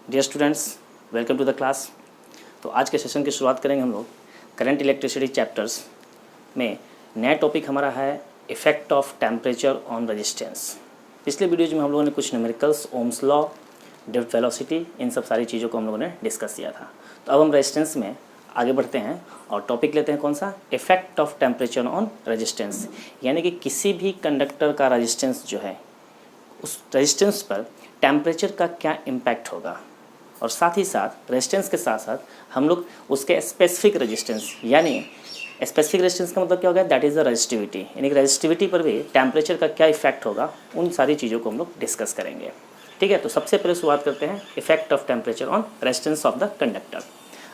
Dear students, welcome to the class. तो आज के सेशन की शुरुआत करेंगे हम लोग करंट इलेक्ट्रिसिटी चैप्टर्स में। नया टॉपिक हमारा है effect of temperature on resistance. पिछले वीडियोज में हम लोगों ने कुछ numericals, Ohm's law, drift velocity, इन सब सारी चीज़ों को हम लोगों ने डिस्कस किया था। तो अब हम रेजिस्टेंस में आगे बढ़ते हैं और टॉपिक लेते हैं कौन सा, effect of temperature on resistance. यानी कि किसी भी कंडक्टर का रेजिस्टेंस जो है, उस रेजिस्टेंस पर टेम्परेचर का क्या इम्पैक्ट होगा, और साथ ही साथ रेजिस्टेंस के साथ साथ हम लोग उसके स्पेसिफिक रेजिस्टेंस, यानी स्पेसिफिक रेजिस्टेंस का मतलब क्या होगा, दैट इज़ द रेजिस्टिविटी, यानी कि रेजिस्टिविटी पर भी टेम्परेचर का क्या इफेक्ट होगा, उन सारी चीज़ों को हम लोग डिस्कस करेंगे। ठीक है, तो सबसे पहले शुरुआत करते हैं effect of temperature on resistance of the conductor.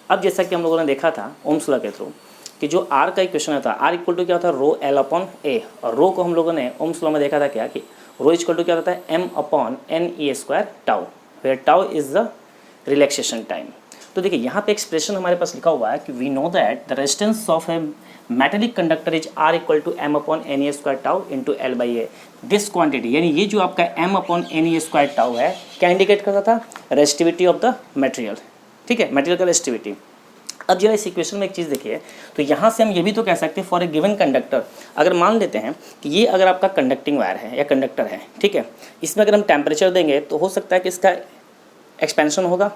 अब जैसा कि हम लोगों ने देखा था ओम्स लॉ के थ्रू कि जो आर का इक्वेशन था, आर इक्वल टू क्या होता है, रो एल अपॉन ए, और रो को हम लोगों ने ओम्स लॉ में देखा था क्या कि रो इक्वल टू क्या होता है, m upon n E square tau, where tau is the relaxation time. तो देखिए यहाँ पे एक्सप्रेशन हमारे पास लिखा हुआ है कि we know that the resistance of a metallic conductor is R equal to m upon n E square tau into l by A. This quantity, यानी ये जो आपका एम अपॉन एन ई स्क्वायर टाउ है, क्या इंडिकेट करता था, resistivity of the material. ठीक है, मटेरियल का रेजिस्टिविटी। अब जरा इस इक्वेशन में एक चीज़ देखिए, तो यहाँ से हम ये भी तो कह सकते हैं फॉर ए गिवन कंडक्टर, अगर मान लेते हैं कि ये अगर आपका कंडक्टिंग वायर है या कंडक्टर है, ठीक है, इसमें अगर हम टेम्परेचर देंगे तो हो सकता है कि इसका एक्सपेंशन होगा,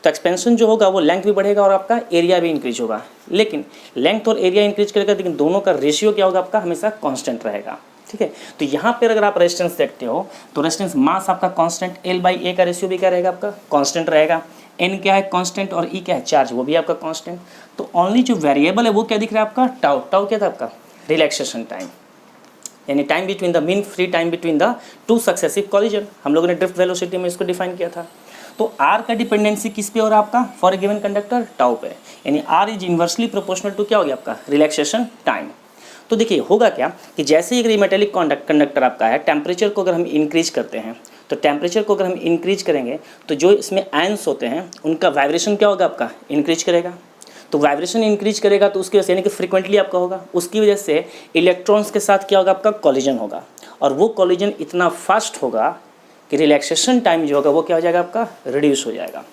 तो एक्सपेंशन जो होगा वो लेंथ भी बढ़ेगा और आपका एरिया भी इंक्रीज होगा। लेकिन लेंथ और एरिया इंक्रीज करेगा, लेकिन दोनों का रेशियो क्या होगा, आपका हमेशा कांस्टेंट रहेगा। ठीक है, तो यहाँ पर अगर आप रेजिस्टेंस देखते हो तो रेजिस्टेंस मास आपका कांस्टेंट, एल बाई ए का रेशियो भी क्या रहेगा, आपका कांस्टेंट रहेगा। एन क्या है, कांस्टेंट, और ई क्या है, चार्ज, वो भी आपका कांस्टेंट। तो ओनली जो वेरिएबल है वो क्या दिख रहा है आपका, टाउ। टाउ क्या था आपका, रिलैक्सेशन टाइम, यानी time between the mean free time between the two successive collision. हम लोगों ने ड्रिफ्ट वेलोसिटी में इसको डिफाइन किया था। तो आर का डिपेंडेंसी किस पे हो रहा है आपका, for a given conductor, tau पे, यानी R is inversely proportional to क्या हो गया आपका, रिलैक्सेशन टाइम। तो देखिए होगा क्या कि जैसे ही मेटेलिक कंडक्टर आपका है, टेम्परेचर को अगर हम इंक्रीज करते हैं, तो टेम्परेचर को अगर हम इंक्रीज करेंगे तो जो इसमें आयंस होते हैं उनका वाइब्रेशन क्या होगा आपका, इंक्रीज करेगा। तो वाइब्रेशन इंक्रीज करेगा तो उसकी वजह से, यानी कि फ्रीक्वेंटली आपका होगा, उसकी वजह से इलेक्ट्रॉन्स के साथ क्या होगा, आपका कॉलिजन होगा, और वो कॉलिजन इतना फास्ट होगा कि रिलैक्सेशन टाइम जो होगा वो क्या हो जाएगा, आपका रिड्यूस हो जाएगा।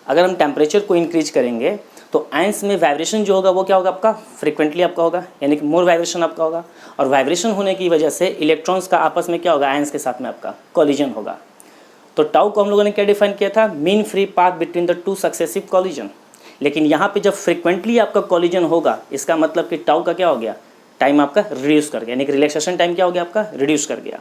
अगर हम टेम्परेचर को इंक्रीज करेंगे तो आयंस में वाइब्रेशन जो होगा वो क्या होगा, आपका फ्रीक्वेंटली आपका होगा, यानी कि मोर वाइब्रेशन आपका होगा, और वाइब्रेशन होने की वजह से इलेक्ट्रॉन्स का आपस में क्या होगा, आयंस के साथ में आपका कॉलिजन होगा। तो टाउ को हम लोगों ने क्या डिफाइन किया था, mean free path between the two successive collision. लेकिन यहाँ पे जब फ्रीक्वेंटली आपका कॉलिजन होगा, इसका मतलब कि टाउ का क्या हो गया, टाइम आपका रिड्यूस कर गया, यानी कि रिलैक्सेशन टाइम क्या हो गया, आपका रिड्यूस कर गया।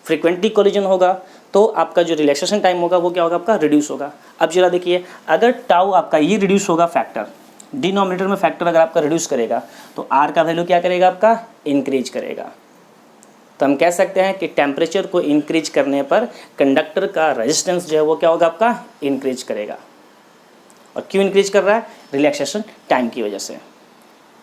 फ्रीक्वेंटली कॉलिजन होगा तो आपका जो रिलैक्सेशन टाइम होगा वो क्या होगा, आपका रिड्यूस होगा। अब जरा देखिए, अगर टाउ आपका ये रिड्यूस होगा, फैक्टर डिनोमिनेटर में फैक्टर अगर आपका रिड्यूस करेगा तो आर का वैल्यू क्या करेगा, आपका इंक्रीज करेगा। तो हम कह सकते हैं कि टेम्परेचर को इंक्रीज करने पर कंडक्टर का रेजिस्टेंस जो है वो क्या होगा, आपका इंक्रीज करेगा। और क्यों इंक्रीज कर रहा है, रिलैक्सेशन टाइम की वजह से।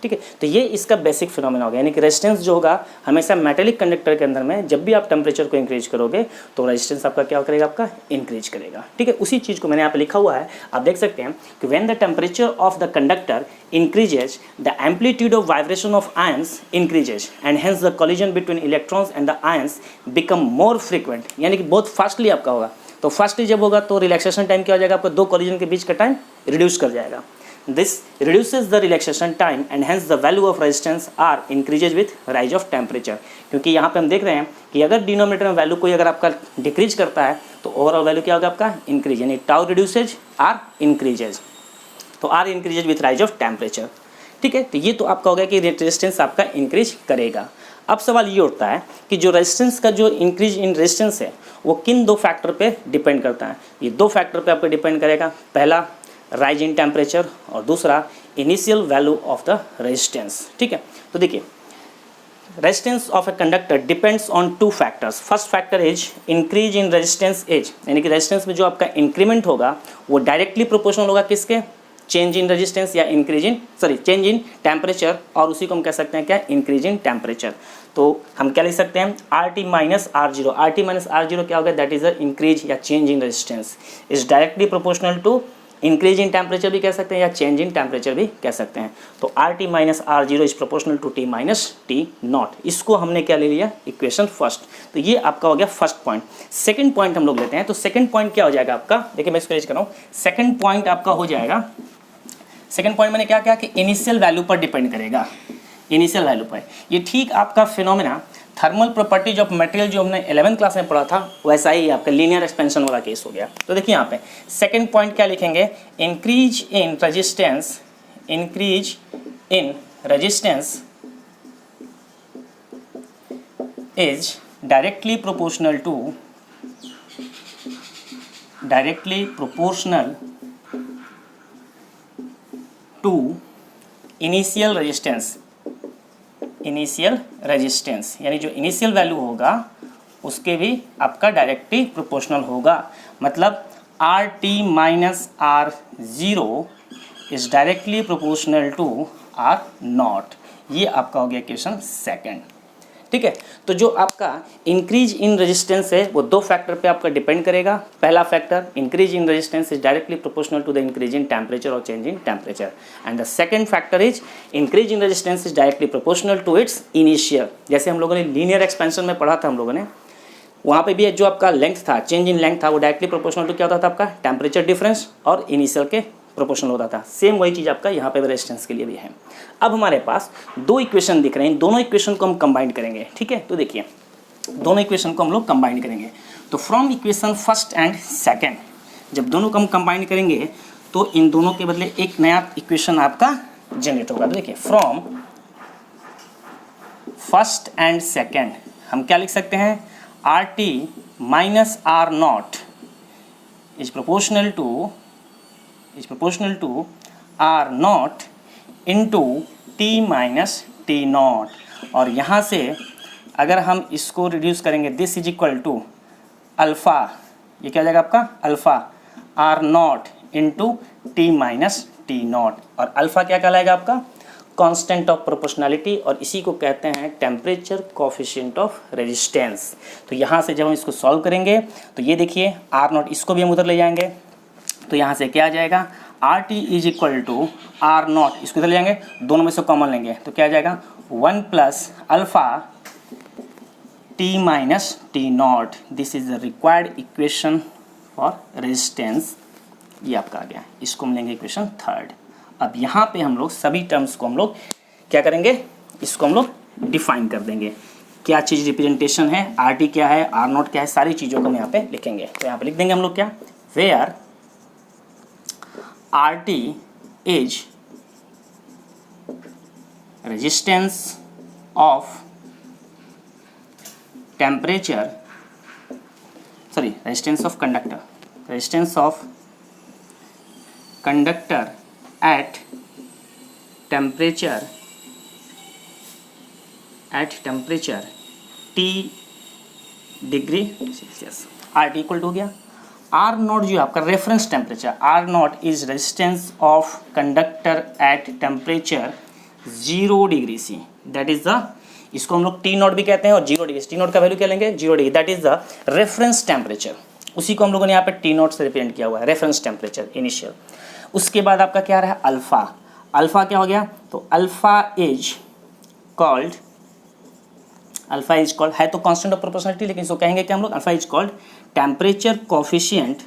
ठीक है, तो ये इसका बेसिक फिनोमेना होगा, यानी कि रेजिस्टेंस जो होगा हमेशा मेटेलिक कंडक्टर के अंदर में, जब भी आप टेम्परेचर को इंक्रीज करोगे तो रेजिस्टेंस आपका क्या करेगा, आपका इंक्रीज करेगा। ठीक है, उसी चीज़ को मैंने यहाँ पे लिखा हुआ है, आप देख सकते हैं कि when the temperature of the conductor increases the amplitude of vibration of ions increases and hence the collision between electrons and the ions become more frequent, यानी कि बहुत फास्टली आपका होगा। तो फास्टली जब होगा तो रिलैक्सेशन टाइम क्या हो जाएगा, आपका दो कॉलिजन के बीच का टाइम रिड्यूस कर जाएगा। This reduces the relaxation time and hence the value of resistance R increases with rise of temperature। क्योंकि यहाँ पे हम देख रहे हैं कि अगर डिनोमिनेटर में वैल्यू कोई अगर आपका डिक्रीज करता है तो ओवरऑल वैल्यू क्या होगा, आपका इंक्रीज, यानी टाउ रिड्यूसेज, आर इंक्रीजेज। तो R increases with rise of temperature. ठीक है, तो ये तो आपका होगा कि रेजिस्टेंस आपका इंक्रीज करेगा। अब सवाल ये उठता है कि जो रेजिस्टेंस का जो इंक्रीज इन रेजिस्टेंस है वो किन दो फैक्टर पे डिपेंड करता है। ये दो फैक्टर पे आपको डिपेंड करेगा, पहला राइज इन टेम्परेचर और दूसरा initial value of the resistance. ठीक है, तो देखिए resistance of a conductor depends on two factors. First factor is increase in resistance as, यानी कि रेजिस्टेंस में जो आपका इंक्रीमेंट होगा वो डायरेक्टली प्रोपोर्शनल होगा किसके, चेंज इन रेजिस्टेंस या चेंज इन टेम्परेचर, और उसी को हम कह सकते हैं क्या, इंक्रीज इन टेम्परेचर। तो हम क्या लिख सकते हैं, R T minus R zero. R T minus R zero क्या होगा, दैट इज द इंक्रीज या change in resistance, is directly proportional to increase in temperature भी कह सकते हैं या चेंज इन टेम्परेचर भी कह सकते हैं। तो R T minus R zero is proportional to T minus T nought, इसको हमने क्या ले लिया, इक्वेशन फर्स्ट। तो ये आपका हो गया फर्स्ट पॉइंट। सेकंड पॉइंट हम लोग लेते हैं, तो सेकंड पॉइंट क्या हो जाएगा आपका, देखिए मैं इसको रेज कर रहा हूँ। सेकंड पॉइंट आपका हो जाएगा, सेकंड पॉइंट मैंने क्या कहा कि इनिशियल वैल्यू पर डिपेंड करेगा, इनिशियल वैल्यू पर। ये ठीक आपका phenomena thermal properties of material जो हमने 11th क्लास में पढ़ा था वैसा ही आपका लीनियर एक्सपेंशन वाला केस हो गया। तो देखिए यहाँ पे सेकंड पॉइंट क्या लिखेंगे, increase in resistance, increase in resistance is directly proportional to initial resistance, initial resistance यानी जो इनिशियल वैल्यू होगा उसके भी आपका डायरेक्टली प्रोपोर्शनल होगा। मतलब R T minus R zero is directly proportional to R nought. ये आपका हो गया क्वेश्चन सेकंड। ठीक है, तो जो आपका इंक्रीज इन रेजिस्टेंस है वो दो फैक्टर पे आपका डिपेंड करेगा। पहला factor increase in resistance is directly proportional to the increase in temperature और change in temperature, and the second factor is increase in resistance is directly proportional to its initial. जैसे हम लोगों ने linear expansion में पढ़ा था हम लोगों ने, वहाँ पे भी जो आपका लेंथ था, चेंज इन लेंथ था, वो डायरेक्टली प्रोपोर्शनल टू क्या होता था आपका, टेम्परेचर डिफरेंस और इनिशियल के प्रोपोर्शनल होता था। सेम वही चीज़ आपका यहाँ पे रेजिस्टेंस के लिए भी है। अब हमारे पास दो इक्वेशन दिख रहे हैं, दोनों इक्वेशन को हम कंबाइन करेंगे। ठीक है, तो देखिए दोनों इक्वेशन को हम लोग कंबाइन करेंगे। तो from equation first and second, जब दोनों को हम कंबाइन करेंगे तो इन दोनों के बदले एक नया इक्वेशन आपका जनरेट होगा। तो देखिए फ्रॉम फर्स्ट एंड सेकंड हम क्या लिख सकते हैं, R T minus R nought is proportional to R nought into T minus T nought. और यहाँ से अगर हम इसको रिड्यूस करेंगे, this is equal to alpha, ये क्या हो जाएगा आपका alpha R nought into T minus T nought. और अल्फ़ा क्या कहलाएगा आपका, कांस्टेंट ऑफ प्रोपोर्शनैलिटी, और इसी को कहते हैं टेम्परेचर कोफिशिएंट ऑफ रेजिस्टेंस। तो यहाँ से जब हम इसको सॉल्व करेंगे तो ये देखिए आर नॉट, इसको भी हम उधर ले जाएंगे, तो यहाँ से क्या आ जाएगा, R T is equal to R nought, इसको इधर ले जाएंगे, दोनों में से कॉमन लेंगे तो क्या आ जाएगा, 1 plus alpha T minus T not. This is the required equation for resistance. ये आपका आ गया, इसको हम लेंगे इक्वेशन थर्ड। अब यहाँ पे हम लोग सभी टर्म्स को हम लोग क्या करेंगे, इसको हम लोग डिफाइन कर देंगे, क्या चीज़ रिप्रेजेंटेशन है, आर टी क्या है, आर नॉट क्या है, सारी चीज़ों को हम यहाँ पे लिखेंगे। तो यहाँ पे लिख देंगे हम लोग क्या, where R T is resistance of temperature, sorry resistance of conductor, resistance of conductor at temperature T degree Celsius. R T equal to हो गया आर नॉट, जो आपका reference temperature, R nought is resistance of conductor at temperature 0 degree C, that is the, इसको हम लोग T not भी कहते हैं और 0 डिग्री, टी नॉट का वैल्यू क्या लेंगे 0 degree, that is the reference temperature. उसी को हम लोगों ने यहाँ पे टी नॉट से रिप्रेजेंट किया हुआ है, रेफरेंस टेम्परेचर इनिशियल। उसके बाद आपका क्या रहा, अल्फ़ा, अल्फ़ा क्या हो गया, तो अल्फ़ा इज कॉल्ड है तो कांस्टेंट ऑफ प्रोपोर्शनैलिटी, लेकिन इसको कहेंगे क्या हम लोग, alpha is called temperature coefficient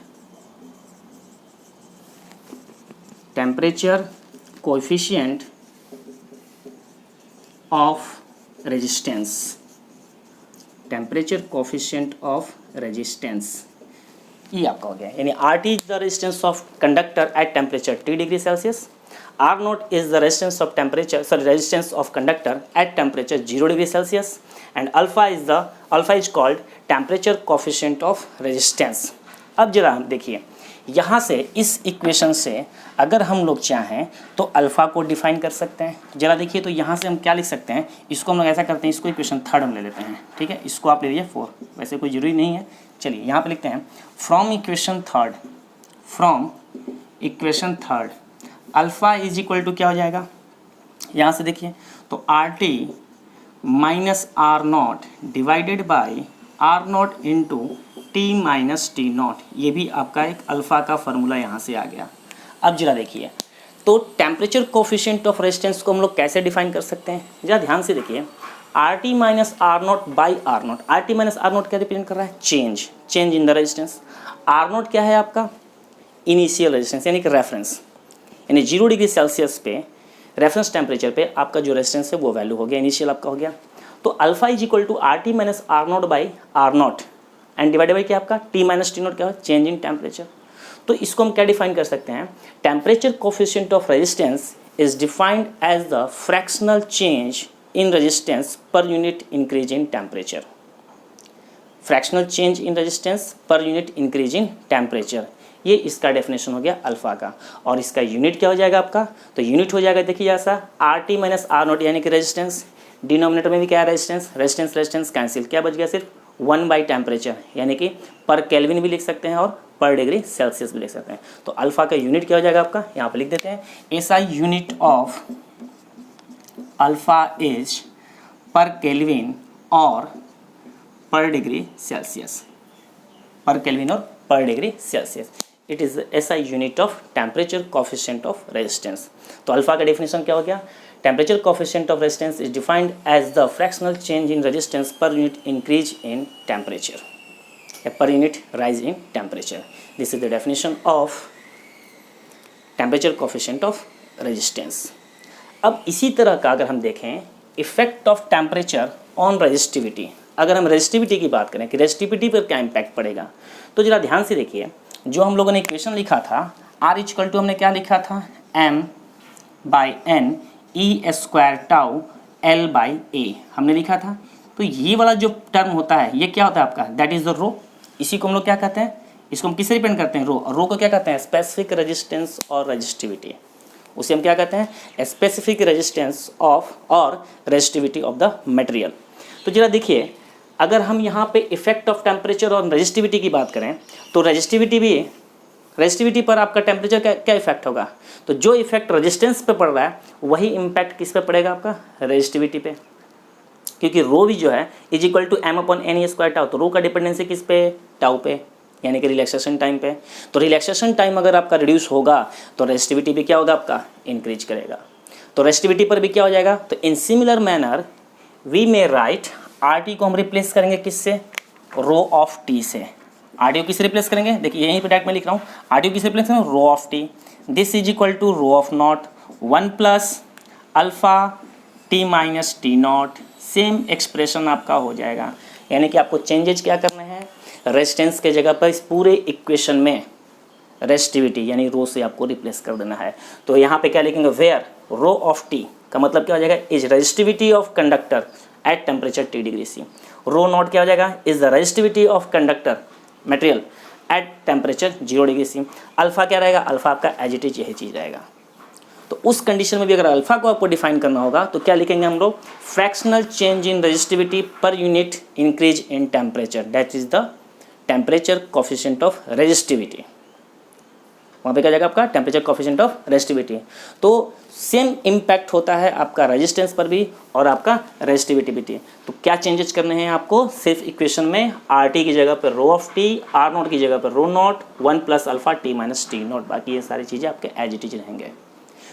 of resistance, temperature coefficient of resistance. ये आपका हो गया, यानी R T is the resistance of conductor at temperature T degree Celsius, R nought is the resistance of temperature, sorry resistance of conductor at temperature 0 degree Celsius, and alpha is called temperature coefficient of resistance. अब जरा हम देखिए, यहाँ से इस equation से अगर हम लोग चाहें तो अल्फ़ा को डिफाइन कर सकते हैं। जरा देखिए, तो यहाँ से हम क्या लिख सकते हैं, इसको हम लोग ऐसा करते हैं, इसको इक्वेशन थर्ड हम ले लेते हैं। ठीक है, इसको आप ले लीजिए 4, वैसे कोई ज़रूरी नहीं है। चलिए यहाँ पे लिखते हैं from equation third alpha is equal to क्या हो जाएगा, यहाँ से देखिए तो R T minus R nought divided by R nought into T minus T nought. ये भी आपका एक अल्फ़ा का फार्मूला यहाँ से आ गया। अब जरा देखिए, तो टेम्परेचर कोफिशिएंट ऑफ रेजिस्टेंस को हम लोग कैसे डिफाइन कर सकते हैं, जरा ध्यान से देखिए। R T minus R nought by R nought, R T minus R nought क्या रिप्रेजेंट कर रहा है, change in the resistance. R nought क्या है आपका, इनिशियल रेजिस्टेंस यानी कि रेफरेंस, यानी 0 डिग्री सेल्सियस पे रेफरेंस टेम्परेचर पे आपका जो रेजिस्टेंस है वो वैल्यू हो गया, इनिशियल आपका हो गया। तो alpha is equal to R T minus R nought by R nought and divided by क्या आपका टी माइनस टी नॉट क्या है, चेंज इन टेम्परेचर। तो इसको हम क्या डिफाइन कर सकते हैं, temperature coefficient of resistance is defined as the fractional change in resistance per unit increase in temperature. Fractional change in resistance per unit increase in temperature, ये इसका डेफिनेशन हो गया अल्फा का। और इसका यूनिट क्या हो जाएगा आपका, तो यूनिट हो जाएगा देखिए ऐसा, R T minus R nought यानी कि रेजिस्टेंस, डिनोमिनेटर में भी क्या है रेजिस्टेंस कैंसिल, क्या बच गया सिर्फ 1 बाई टेम्परेचर, यानी कि पर केल्विन भी लिख सकते हैं और पर डिग्री सेल्सियस भी लिख सकते हैं। तो अल्फा का यूनिट क्या हो जाएगा आपका, यहाँ पे लिख देते हैं, ऐसा unit of alpha is per kelvin और per degree Celsius, per kelvin और per degree Celsius. It is ऐसा unit of temperature coefficient of resistance. तो अल्फा का डेफिनेशन क्या हो गया, temperature coefficient of resistance is defined as the fractional change in resistance per unit increase in temperature या per unit rise in temperature. This is the definition of temperature coefficient of resistance. अब इसी तरह का अगर हम देखें effect of temperature on resistivity, अगर हम रेजिस्टिविटी की बात करें कि रेजिस्टिविटी पर क्या इम्पैक्ट पड़ेगा, तो जरा ध्यान से देखिए, जो हम लोगों ने इक्वेशन लिखा था आर इक्वल टू हमने क्या लिखा था, M by N E square tau L by A हमने लिखा था। तो ये वाला जो टर्म होता है ये क्या होता है आपका, दैट इज द रो। इसी को हम लोग क्या कहते हैं, इसको हम किससे डिपेंड करते हैं, रो को क्या कहते हैं, स्पेसिफिक रेजिस्टेंस और रेजिस्टिविटी। उसे हम क्या कहते हैं, स्पेसिफिक रेजिस्टेंस ऑफ और रेजिस्टिविटी ऑफ द मटेरियल। तो जरा देखिए, अगर हम यहाँ पे इफेक्ट ऑफ टेम्परेचर और रेजिस्टिविटी की बात करें तो रेजिस्टिविटी पर आपका टेम्परेचर क्या इफेक्ट होगा, तो जो इफेक्ट रेजिस्टेंस पे पड़ रहा है वही इम्पैक्ट किस पे पड़ेगा आपका, रेजिस्टिविटी पे। क्योंकि रो भी जो है is equal to m upon n square tau, तो रो का डिपेंडेंसी किस पे, टाउ पे, यानी कि रिलैक्सेशन टाइम पे। तो रिलैक्सेशन टाइम अगर आपका रिड्यूस होगा तो रेजिस्टिविटी भी क्या होगा आपका, इंक्रीज करेगा। तो रेजिस्टिविटी पर भी क्या हो जाएगा, तो in similar manner we may write, R T को हम रिप्लेस करेंगे किससे, रो ऑफ टी से। आर टी को किससे रिप्लेस करेंगे, देखिए यहीं पे डायरेक्ट मैं लिख रहा हूँ, आर टी को किससे रिप्लेस करेंगे, rho of T. This is equal to rho of nought 1 plus alpha T minus T nought, same expression आपका हो जाएगा। यानी कि आपको चेंजेज क्या करने हैं, रेजिस्टेंस के जगह पर इस पूरे इक्वेशन में रेजिस्टिविटी यानी रो से आपको रिप्लेस कर देना है। तो यहाँ पे क्या लिखेंगे, वेयर रो ऑफ टी का मतलब क्या हो जाएगा, is resistivity of conductor at temperature T degree C। Rho nought क्या हो जाएगा, is the resistivity of conductor material at temperature 0 degree C। Alpha क्या रहेगा, अल्फा आपका एज इट इज यही चीज़ रहेगा। तो उस कंडीशन में भी अगर अल्फा को आपको डिफाइन करना होगा तो क्या लिखेंगे हम लोग, फ्रैक्शनल चेंज इन रेजिस्टिविटी पर unit increase in temperature, that is the temperature coefficient of resistivity. वहाँ पे क्या जाएगा आपका टेम्परेचर कोफिशिएंट ऑफ रेजिस्टिविटी। तो सेम इम्पैक्ट होता है आपका रेजिस्टेंस पर भी और आपका रेजिस्टिविटी भी। तो क्या चेंजेस करने हैं आपको, सिर्फ इक्वेशन में आर टी की जगह पर rho of T, R naught की जगह पर rho naught 1 plus alpha T minus T naught, बाकी ये सारी चीज़ें आपके एज इट इज रहेंगे।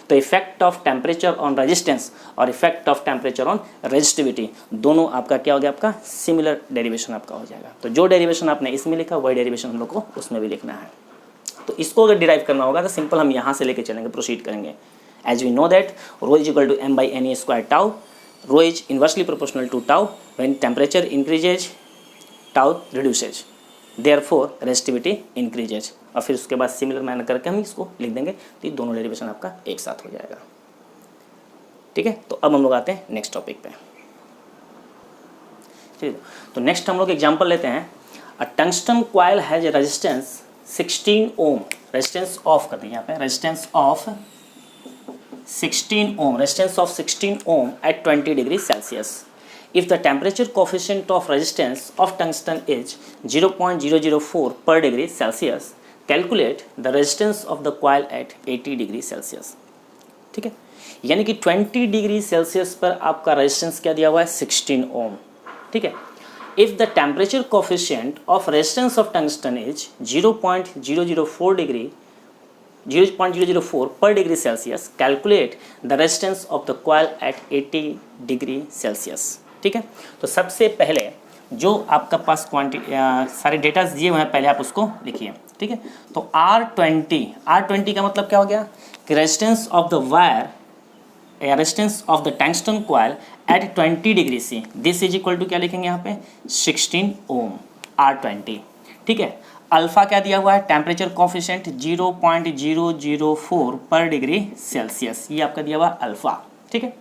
तो effect of temperature on resistance और effect of temperature on resistivity दोनों आपका क्या हो गया, आपका सिमिलर डेरिवेशन आपका हो जाएगा। तो जो डेरिवेशन आपने इसमें लिखा वही डेरिवेशन हम लोग को उसमें भी लिखना है। तो इसको अगर डिराइव करना होगा तो सिंपल हम यहाँ से लेके चलेंगे, प्रोसीड करेंगे। As we know that rho is equal to m by N E square tau, rho is inversely proportional to tau, when temperature increases tau reduces, therefore resistivity increases. और फिर उसके बाद सिमिलर मैनर करके हम इसको लिख देंगे, तो ये दोनों डेरिवेशन आपका एक साथ हो जाएगा। ठीक है, तो अब हम लोग आते हैं नेक्स्ट टॉपिक पे। ठीक है, तो नेक्स्ट हम लोग एग्जांपल लेते हैं। A tungsten coil has a resistance 16 ohm, resistance of कर देंगे यहाँ पे, resistance of 16 ohm, resistance of 16 ohm at 20 degrees Celsius. If the temperature coefficient of resistance of tungsten is 0.004 per degree Celsius, calculate the resistance of the coil at 80 degree Celsius. ठीक है, यानी कि 20 degree Celsius पर आपका resistance क्या दिया हुआ है, 16 ओम। ठीक है, if the temperature coefficient of resistance of tungsten is 0.004 degree 0.004 per degree Celsius, calculate the resistance of the coil at 80 degree Celsius. ठीक है, तो सबसे पहले जो आपका पास क्वांटिटी सारे डेटा दिए हुए हैं पहले आप उसको लिखिए। ठीक है, तो R20 का मतलब क्या हो गया कि रेजिस्टेंस ऑफ द वायर या resistance of the tungsten coil at 20 degree C, this is equal to क्या लिखेंगे यहाँ पे 16 ओम R20। ठीक है, अल्फा क्या दिया हुआ है, टेम्परेचर कोफिशिएंट 0.004 पर डिग्री सेल्सियस, ये आपका दिया हुआ अल्फा। ठीक है,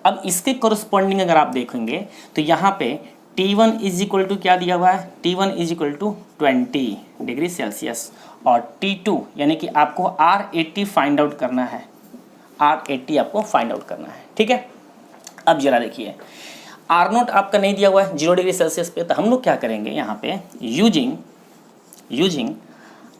अब इसके कोरस्पॉन्डिंग अगर आप देखेंगे तो यहाँ पे T1 इज इक्वल टू क्या दिया हुआ है, T1 is equal to 20 degree Celsius और T2 यानी कि आपको R80 फाइंड आउट करना है, R80 आपको फाइंड आउट करना है। ठीक है, अब जरा देखिए R0 आपका नहीं दिया हुआ है 0 डिग्री सेल्सियस पे, तो हम लोग क्या करेंगे यहाँ पे using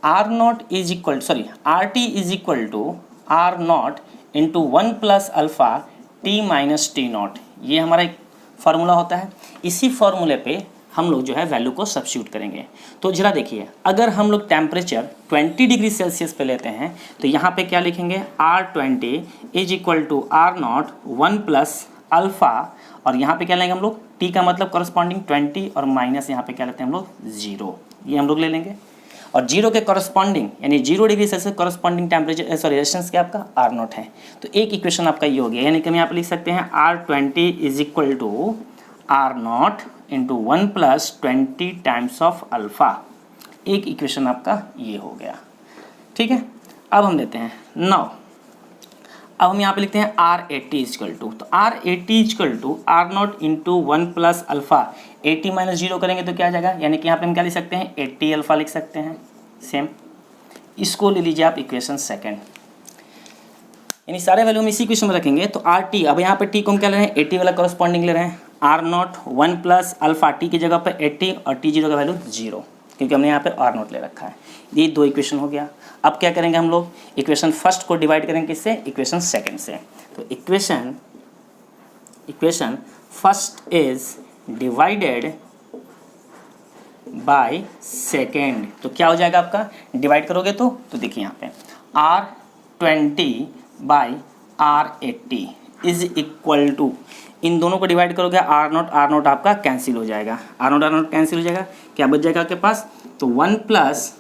R0 is equal RT is equal to R0 into 1 plus alpha T minus T0, ये हमारा एक फार्मूला होता है। इसी फार्मूले पे हम लोग जो है वैल्यू को सब्स्टिट्यूट करेंगे। तो जरा देखिए अगर हम लोग टेम्परेचर 20 डिग्री सेल्सियस पे लेते हैं तो यहाँ पे क्या लिखेंगे R20 is equal to R0 1 plus alpha और यहाँ पे क्या लेंगे हम लोग T का मतलब करस्पॉन्डिंग 20 और माइनस यहाँ पे क्या लेते हैं हम लोग 0, ये हम लोग ले लेंगे। और 0 के करस्पॉन्डिंग यानी 0 degree Celsius corresponding temperature resistance क्या आपका R0 है। तो एक इक्वेशन आपका ये हो गया, यानी कि हम यहाँ पे लिख सकते हैं R20 is equal to R0 into 1 plus 20 times of alpha, एक इक्वेशन आपका ये हो गया। ठीक है, अब हम लेते हैं नाउ, अब हम यहाँ पे लिखते हैं R80 इजकल टू, तो R80 is equal to R0 into 1 plus alpha, 80 minus 0 करेंगे तो क्या आ जाएगा, यानी कि यहाँ पे हम क्या लिख सकते हैं 80 अल्फ़ा लिख सकते हैं। सेम इसको ले लीजिए आप इक्वेशन सेकंड, यानी सारे वैल्यू हम इसी इक्वेशन में रखेंगे। तो RT, अब यहाँ पे T को हम क्या ले रहे हैं 80 वाला करस्पॉन्डिंग ले रहे हैं, R0 1 प्लस अल्फ़ा T की जगह पर 80 और T0 का वैल्यू 0, क्योंकि हमने यहाँ पे R0 ले रखा है। ये दो इक्वेशन हो गया। अब क्या करेंगे हम लोग, इक्वेशन फर्स्ट को डिवाइड करेंगे किससे, इक्वेशन सेकंड से। तो equation first is divided by second, तो क्या हो जाएगा आपका, डिवाइड करोगे तो देखिए यहाँ पे R20 by R80 is equal to, इन दोनों को डिवाइड करोगे R0 आपका कैंसिल हो जाएगा, R0 कैंसिल हो जाएगा, क्या बच जाएगा आपके पास, तो 1 plus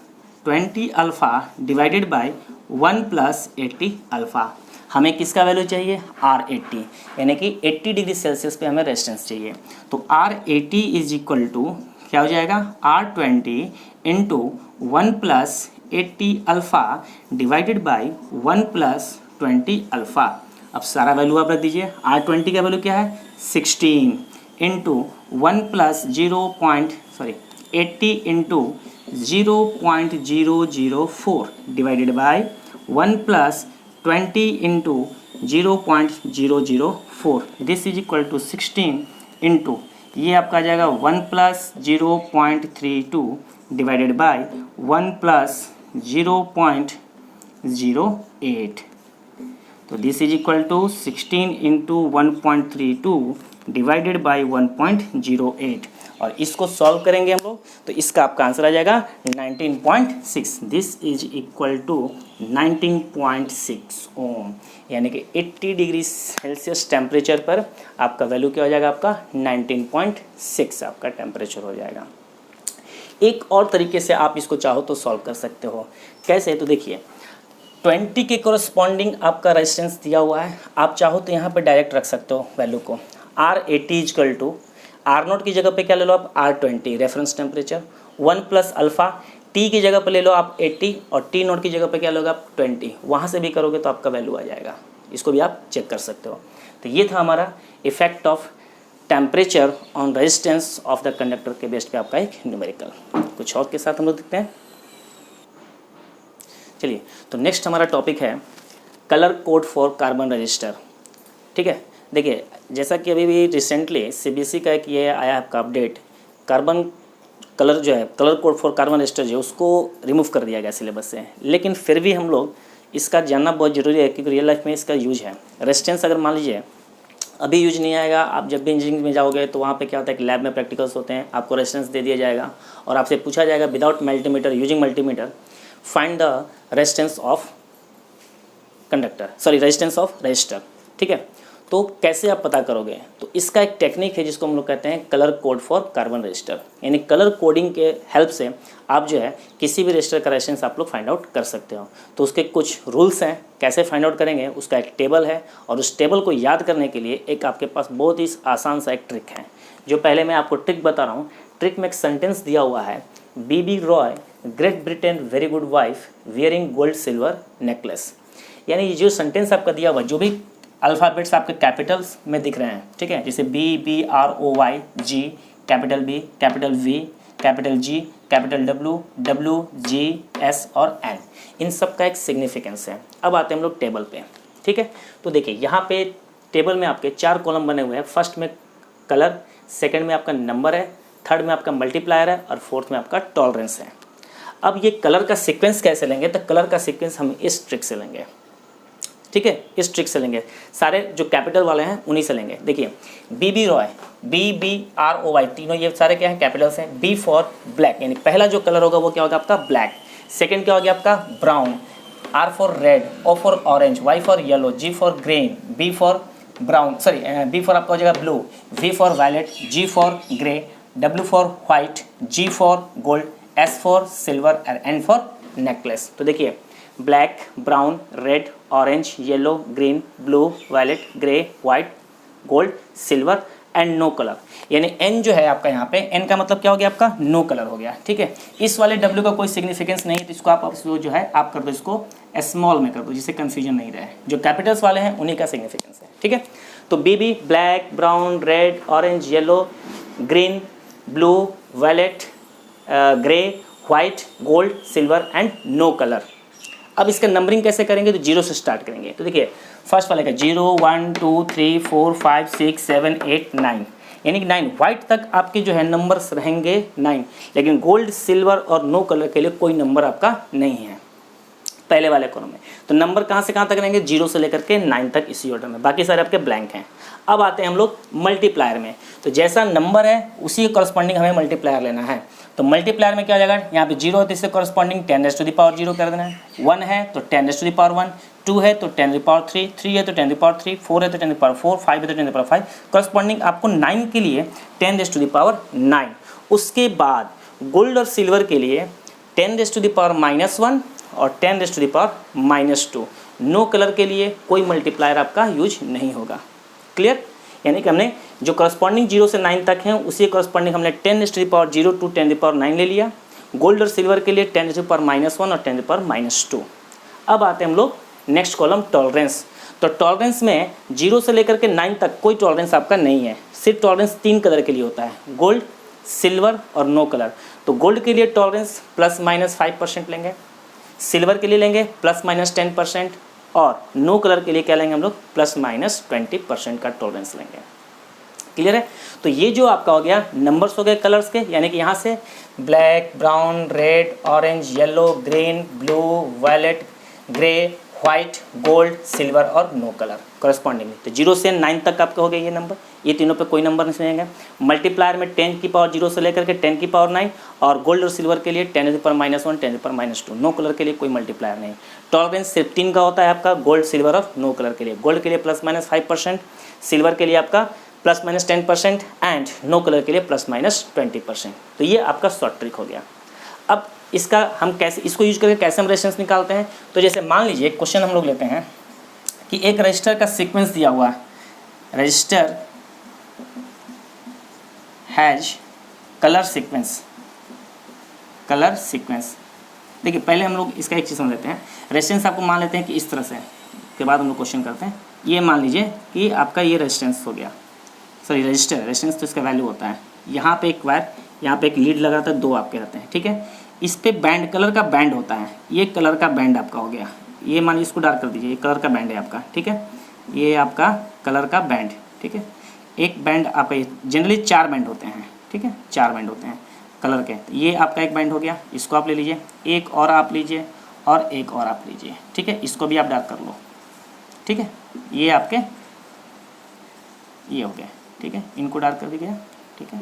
20 alpha divided by 1 plus 80 alpha. हमें किसका वैल्यू चाहिए, R80, यानी कि 80 डिग्री सेल्सियस पे हमें रेजिस्टेंस चाहिए। तो R80 इज इक्वल टू क्या हो जाएगा, R20 into 1 plus 80 alpha divided by 1 plus 20 alpha. अब सारा वैल्यू आप रख दीजिए, R20 का वैल्यू क्या है 16 into 1 plus 80 into 0.004 divided by 1 plus 20 into 0.004, this is equal to 16 into, ये आपका आ जाएगा 1 प्लस 0.32 डिवाइडेड बाय 1 प्लस 0.08, तो this is equal to 16 into 1.32 divided by 1.08, और इसको सॉल्व करेंगे हम लोग तो इसका आपका आंसर आ जाएगा 19.6, दिस इज इक्वल टू 19.6 ओम, यानी कि 80 डिग्री सेल्सियस टेम्परेचर पर आपका वैल्यू क्या हो जाएगा, आपका 19.6 आपका टेम्परेचर हो जाएगा। एक और तरीके से आप इसको चाहो तो सॉल्व कर सकते हो, कैसे, तो देखिए 20 के कोरस्पॉन्डिंग आपका रेजिस्टेंस दिया हुआ है, आप चाहो तो यहाँ पर डायरेक्ट रख सकते हो वैल्यू को, R80 इजकल टू R0 की जगह पे क्या ले लो आप R20 reference temperature, 1 plus alpha T की जगह पे ले लो आप 80 और T0 की जगह पे क्या लोगे आप 20, वहाँ से भी करोगे तो आपका वैल्यू आ जाएगा, इसको भी आप चेक कर सकते हो। तो ये था हमारा effect of temperature on resistance of the conductor के बेस्ड पे आपका एक न्यूमेरिकल। कुछ और के साथ हम लोग देखते हैं, चलिए। तो नेक्स्ट हमारा टॉपिक है colour code for carbon register. ठीक है, देखिए जैसा कि अभी भी रिसेंटली CBSE का एक ये आया आपका अपडेट, कार्बन कलर जो है colour code for carbon register जो है उसको रिमूव कर दिया गया सिलेबस से, लेकिन फिर भी हम लोग इसका जानना बहुत ज़रूरी है क्योंकि रियल लाइफ में इसका यूज है। रेजिस्टेंस अगर मान लीजिए अभी यूज नहीं आएगा, आप जब भी इंजीनियरिंग में जाओगे तो वहाँ पे क्या होता है कि लैब में प्रैक्टिकल्स होते हैं, आपको रेजिस्टेंस दे दिया जाएगा और आपसे पूछा जाएगा without multimeter using multimeter find the resistance of conductor, sorry resistance of register. ठीक है, तो कैसे आप पता करोगे? तो इसका एक टेक्निक है जिसको हम लोग कहते हैं colour code for carbon register, यानी कलर कोडिंग के हेल्प से आप जो है किसी भी रजिस्टर का रेजिस्टेंस आप लोग फाइंड आउट कर सकते हो। तो उसके कुछ रूल्स हैं, कैसे फाइंड आउट करेंगे, उसका एक टेबल है, और उस टेबल को याद करने के लिए एक आपके पास बहुत ही आसान सा एक ट्रिक है। जो पहले मैं आपको ट्रिक बता रहा हूँ, ट्रिक में एक सेंटेंस दिया हुआ है, BB Roy Great Britain very good wife wearing gold silver necklace. यानी ये जो सेंटेंस आपका दिया हुआ, जो भी अल्फ़ाबेट्स आपके कैपिटल्स में दिख रहे हैं, ठीक है, जैसे BROY G, capital B, capital V, capital G, capital W, W, G, S और N, इन सब का एक सिग्निफिकेंस है। अब आते हैं हम लोग टेबल पे। ठीक है, तो देखिए यहाँ पे टेबल में आपके 4 कॉलम बने हुए हैं। फर्स्ट में कलर, सेकंड में आपका नंबर है, थर्ड में आपका मल्टीप्लायर है, और फोर्थ में आपका टॉलरेंस है। अब ये कलर का सीक्वेंस कैसे लेंगे? तो कलर का सीक्वेंस हम इस ट्रिक से लेंगे। ठीक है, इस ट्रिक से लेंगे, सारे जो कैपिटल वाले हैं उन्हीं से लेंगे। देखिए बीबी रॉय, BBROY, तीनों ये सारे क्या हैं? कैपिटल्स हैं। B फॉर ब्लैक, यानी पहला जो कलर होगा वो क्या होगा? आपका ब्लैक। सेकंड क्या हो गया? आपका brown. R for red, O for orange, Y for yellow, G for green, B for brown, sorry B for आपका हो जाएगा blue, V for violet, G for grey, W for white, G for gold, S for silver और N for necklace. तो देखिए black, brown, red, orange, yellow, green, blue, violet, grey, white, gold, silver and no colour. यानी N जो है आपका यहाँ पे, N का मतलब क्या हो गया? आपका नो कलर हो गया। ठीक है, इस वाले W का कोई सिग्निफिकेंस नहीं है, तो इसको आप जो है आप कर दो, इसको स्मॉल में कर दो, जिससे कंफ्यूजन नहीं रहे। जो कैपिटल्स वाले हैं उन्हीं का सिग्निफिकेंस है। ठीक है, तो BB black, brown, red, orange, yellow, green, blue, violet, grey, white, gold, silver and no colour. अब इसका नंबरिंग कैसे करेंगे? तो 0 से स्टार्ट करेंगे। तो देखिए फर्स्ट वाले का 0 1 2 3 4 5 6 7 8 9, यानी कि 9 वाइट तक आपके जो है नंबर्स रहेंगे 9, लेकिन गोल्ड, सिल्वर और नो कलर के लिए कोई नंबर आपका नहीं है पहले वाले कॉलम में। तो नंबर कहाँ से कहाँ तक रहेंगे? 0 से लेकर के 9 तक इसी ऑर्डर में, बाकी सारे आपके ब्लैंक हैं। अब आते हैं हम लोग मल्टीप्लायर में। तो जैसा नंबर है उसी के कॉरस्पॉन्डिंग हमें मल्टीप्लायर लेना है। तो मल्टीप्लायर में क्या हो जाएगा? यहाँ पे 0 है तो इससे कॉरस्पॉन्डिंग 10⁻0 कर देना है। 1 है तो 10⁻1, 2 है तो 10⁻3, 3 है तो 10⁻3, 4 है तो 10⁻4, 5 है तो 10⁻5। कॉरस्पॉन्डिंग आपको 9 के लिए 10⁻9। उसके बाद गोल्ड और सिल्वर के लिए 10⁻⁻1 और 10⁻⁻2। नो कलर के लिए कोई मल्टीप्लायर आपका यूज नहीं होगा। क्लियर? यानी कि हमने जो करस्पॉन्डिंग 0 से 9 तक हैं उसी करस्पॉन्डिंग हमने 10⁻0 टू 10⁻9 ले लिया। गोल्ड और सिल्वर के लिए 10⁻1 और 10⁻2। अब आते हैं हम लोग नेक्स्ट कॉलम टॉलरेंस। तो टॉलरेंस में 0 से लेकर के 9 तक कोई टॉलरेंस आपका नहीं है, सिर्फ टॉलरेंस 3 कलर के लिए होता है, गोल्ड, सिल्वर और नो कलर। तो गोल्ड के लिए टॉलरेंस ±5% लेंगे, सिल्वर के लिए लेंगे ±10%, और नो कलर के लिए क्या लेंगे हम लोग? ±20% का टॉलरेंस लेंगे। क्लियर है? तो ये जो आपका हो गया नंबर्स हो गए कलर्स के, यानी कि यहाँ से black, brown, red, orange, yellow, green, blue, violet, grey, white, gold, silver और नो कलर कॉरस्पॉन्डिंग। तो 0 से 9 तक आपके हो गए ये नंबर। ये तीनों पे कोई नंबर नहीं रहेंगे। मल्टीप्लायर में 10⁻0 से लेकर के 10⁻9, और गोल्ड और सिल्वर के लिए 10⁻1, 10⁻2। नो कलर के लिए कोई मल्टीप्लायर नहीं। टॉलरेंस सिर्फ 3 का होता है आपका, गोल्ड, सिल्वर और नो कलर के लिए। गोल्ड के लिए ±5%, सिल्वर के लिए आपका ±10% एंड नो कलर के लिए ±20%। तो ये आपका शॉर्ट ट्रिक हो गया। अब इसका हम कैसे, इसको यूज करके कैसे हम रेजिस्टेंस निकालते हैं? तो जैसे मान लीजिए क्वेश्चन हम लोग लेते हैं कि एक रजिस्टर का सीक्वेंस दिया हुआ है, register has colour sequence. Colour sequence देखिए पहले हम लोग इसका एक चीज़ समझ लेते हैं। रेजिस्टेंस आपको मान लेते हैं कि इस तरह से, के बाद हम लोग क्वेश्चन करते हैं। ये मान लीजिए कि आपका ये रेजिस्टेंस हो गया, सॉरी रजिस्टर, रेजिस्टेंस तो इसका वैल्यू होता है। यहाँ पे एक वायर, यहाँ पे एक लीड लगा रहता है, 2 आपके रहते हैं। ठीक है, इस पे बैंड, कलर का बैंड होता है। ये कलर का बैंड आपका हो गया, ये मान लीजिए इसको डार्क कर दीजिए, ये कलर का बैंड है आपका। ठीक है, ये आपका कलर का बैंड। ठीक है, एक बैंड आप जनरली 4 बैंड होते हैं। ठीक है, 4 बैंड होते हैं कलर के। ये आपका एक बैंड हो गया, इसको आप ले लीजिए, एक और आप लीजिए, और एक और आप लीजिए। ठीक है, इसको भी आप डार्क कर लो। ठीक है, ये आपके ये हो गया। ठीक है, इनको डार्क कर दिया। ठीक है,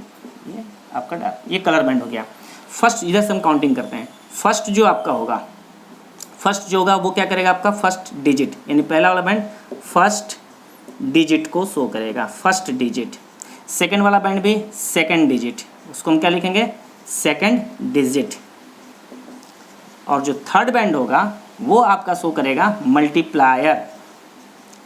ये आपका डार्क, ये कलर बैंड हो गया। फर्स्ट इधर से हम काउंटिंग करते हैं। फर्स्ट जो आपका होगा, फर्स्ट जो होगा वो क्या करेगा आपका फर्स्ट डिजिट, यानी पहला वाला बैंड फर्स्ट डिजिट को शो करेगा, फर्स्ट डिजिट। सेकंड वाला बैंड भी सेकंड डिजिट, उसको हम क्या लिखेंगे सेकंड डिजिट। और जो थर्ड बैंड होगा वो आपका शो करेगा मल्टीप्लायर,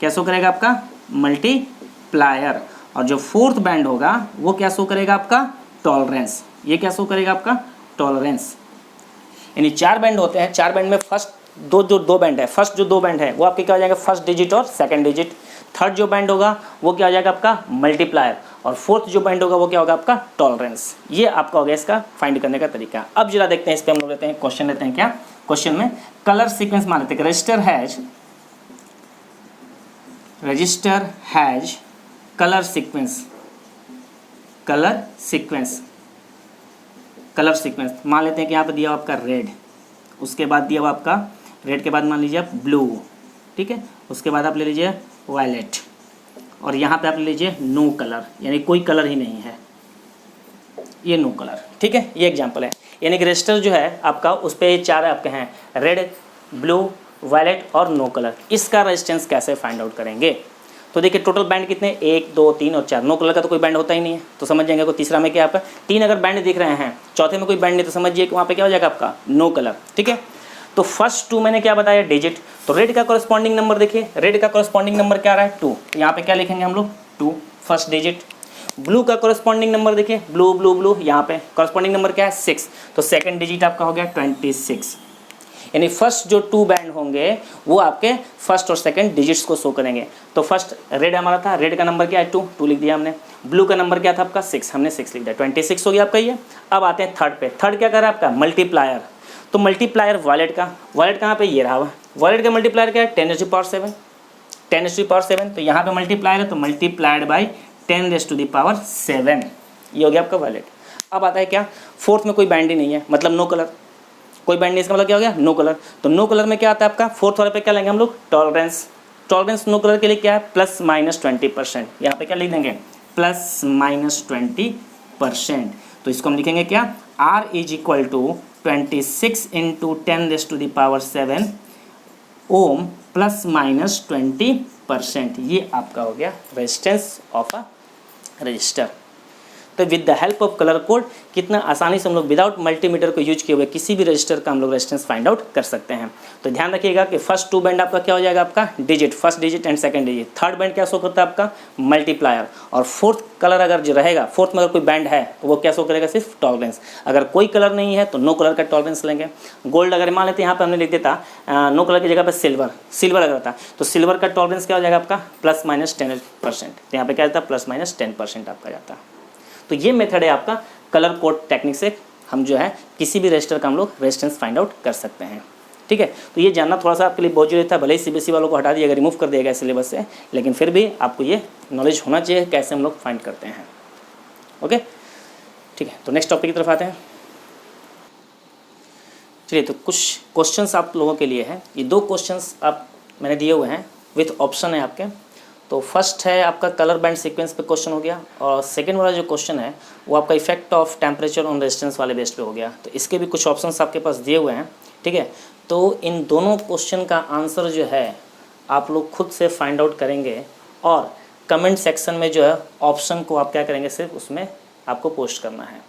क्या शो करेगा आपका मल्टीप्लायर। और जो फोर्थ बैंड होगा वो क्या शो करेगा आपका टॉलरेंस, ये क्या शो करेगा आपका टॉलरेंस। यानी 4 बैंड होते हैं, 4 बैंड में फर्स्ट दो बैंड है, फर्स्ट जो 2 बैंड है वो आपके क्या हो जाएगा फर्स्ट डिजिट और सेकंड डिजिट। थर्ड जो बैंड होगा वो क्या हो जाएगा आपका मल्टीप्लायर, और फोर्थ जो बैंड होगा वो क्या होगा आपका टॉलरेंस। ये आपका हो गया इसका फाइंड करने का तरीका। अब जरा देखते हैं इस पर हम लोग लेते हैं क्वेश्चन, लेते हैं क्या क्वेश्चन में कलर सीक्वेंस मान लेते हैं। रजिस्टर हैज कलर सीक्वेंस मान लेते हैं कि यहाँ पे दिया हुआ आपका रेड, उसके बाद दिया हुआ आपका रेड के बाद मान लीजिए आप ब्लू, ठीक है, उसके बाद आप ले लीजिए वायलेट, और यहाँ पे आप ले लीजिए नो कलर, यानी कोई कलर ही नहीं है, ये नो कलर, ठीक है। ये एग्जांपल है, यानी कि रजिस्टर जो है आपका उस पर 4 आपके हैं रेड, ब्लू, वायलेट और नो कलर। इसका रेजिस्टेंस कैसे फाइंड आउट करेंगे? तो देखिए टोटल बैंड कितने 1 2 3 और 4, नो कलर का तो कोई बैंड होता ही नहीं है, तो समझ जाएंगे को तीसरा में क्या आपका 3 अगर बैंड दिख रहे हैं, चौथे में कोई बैंड नहीं, तो समझिए कि वहाँ पे क्या हो जाएगा आपका नो कलर, ठीक है। तो फर्स्ट 2 मैंने क्या बताया डिजिट, तो रेड का कॉरेस्पॉन्डिंग नंबर देखिए, रेड का कॉरेस्पॉन्डिंग नंबर क्या आ रहा है 2, यहाँ पे क्या लिखेंगे हम लोग 2 फर्स्ट डिजिट। ब्लू का कॉरेस्पॉन्डिंग नंबर देखिए ब्लू, यहाँ पे कॉरेस्पॉन्डिंग नंबर क्या है 6, तो सेकंड डिजिट आपका हो गया 26। यानी फर्स्ट जो 2 बैंड होंगे वो आपके फर्स्ट और सेकंड डिजिट्स को शो करेंगे। तो फर्स्ट रेड हमारा था, रेड का नंबर क्या है 2 लिख दिया हमने। ब्लू का नंबर क्या था आपका 6, हमने 6 लिख दिया, 26 हो गया आपका ये। अब आते हैं थर्ड पे, थर्ड क्या कर रहा है आपका मल्टीप्लायर, तो मल्टीप्लायर वायलेट कहाँ पे ये रहा हुआ, वायलेट का मल्टीप्लायर क्या है 10⁻⁷ तो यहाँ पे मल्टीप्लायर है तो मल्टीप्लाइड बाई 10⁻⁷, ये हो गया आपका वायलेट। अब आता है क्या फोर्थ में कोई बैंड ही नहीं है, मतलब नो कलर, कोई बैंड नहीं, इसका मतलब क्या हो गया नो कलर। तो नो कलर में क्या आता है आपका फोर्थ वाले पे क्या लेंगे हम लोग टॉलरेंस, टॉलरेंस नो कलर के लिए क्या है ±20%, यहाँ पे क्या लिख देंगे ±20%। तो इसको हम लिखेंगे क्या R = 26 × 10⁻⁷ ओम ±20%, ये आपका हो गया रेजिस्टेंस ऑफ अ रजिस्टर। तो with the help of colour code कितना आसानी से हम लोग विदाउट मल्टीमीटर को यूज किए हुए किसी भी रजिस्टर का हम लोग रेजिस्टेंस फाइंड आउट कर सकते हैं। तो ध्यान रखिएगा कि फर्स्ट 2 बैंड आपका क्या हो जाएगा आपका digit, first digit and second digit. Third band क्या शो करता है आपका मल्टीप्लायर, और फोर्थ कलर अगर जो रहेगा, फोर्थ में अगर कोई बैंड है तो वो क्या शो करेगा सिर्फ टॉलरेंस। अगर कोई कलर नहीं है तो नो कलर का टॉलरेंस लेंगे। गोल्ड अगर मान लेते हैं यहाँ पे हमने लिख देता नो कलर की जगह पे सिल्वर अगर था तो सिल्वर का टॉलरेंस क्या हो जाएगा आपका ±10%, तो यहाँ पे क्या जाता है ±10% आपका जाता है। तो ये मेथड है आपका कलर कोड टेक्निक से हम जो है किसी भी रजिस्टर का हम लोग रेजिस्टेंस फाइंड आउट कर सकते हैं, ठीक है। तो ये जानना थोड़ा सा आपके लिए बहुत जरूरी था, भले ही सीबीएसई वालों को हटा दिया गया, रिमूव कर दिया गया सिलेबस से, लेकिन फिर भी आपको ये नॉलेज होना चाहिए कैसे हम लोग फाइंड करते हैं। ओके ठीक है, तो नेक्स्ट टॉपिक की तरफ आते हैं। चलिए तो कुछ क्वेश्चंस आप लोगों के लिए हैं, ये 2 क्वेश्चंस आप मैंने दिए हुए हैं विथ ऑप्शन है आपके। तो फर्स्ट है आपका कलर बैंड सीक्वेंस पे क्वेश्चन हो गया, और सेकंड वाला जो क्वेश्चन है वो आपका effect of temperature on resistance वाले बेस पे हो गया। तो इसके भी कुछ ऑप्शंस आपके पास दिए हुए हैं, ठीक है। तो इन दोनों क्वेश्चन का आंसर जो है आप लोग खुद से फाइंड आउट करेंगे, और कमेंट सेक्शन में जो है ऑप्शन को आप क्या करेंगे सिर्फ उसमें आपको पोस्ट करना है,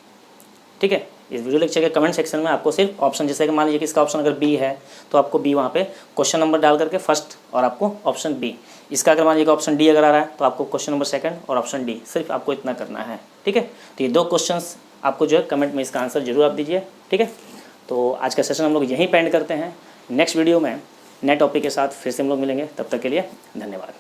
ठीक है। इस वीडियो लेक्चर के कमेंट सेक्शन में आपको सिर्फ ऑप्शन, जैसे कि मान लीजिए कि इसका ऑप्शन अगर बी है तो आपको बी वहाँ पे क्वेश्चन नंबर डाल करके फर्स्ट और आपको ऑप्शन बी, इसका अगर मान लीजिए ऑप्शन डी अगर आ रहा है तो आपको क्वेश्चन नंबर सेकंड और ऑप्शन डी, सिर्फ आपको इतना करना है, ठीक है। तो ये 2 क्वेश्चंस आपको जो है कमेंट में इसका आंसर जरूर आप दीजिए, ठीक है। तो आज का सेशन हम लोग यहीं पे एंड करते हैं। नेक्स्ट वीडियो में नए टॉपिक के साथ फिर से हम लोग मिलेंगे, तब तक के लिए धन्यवाद।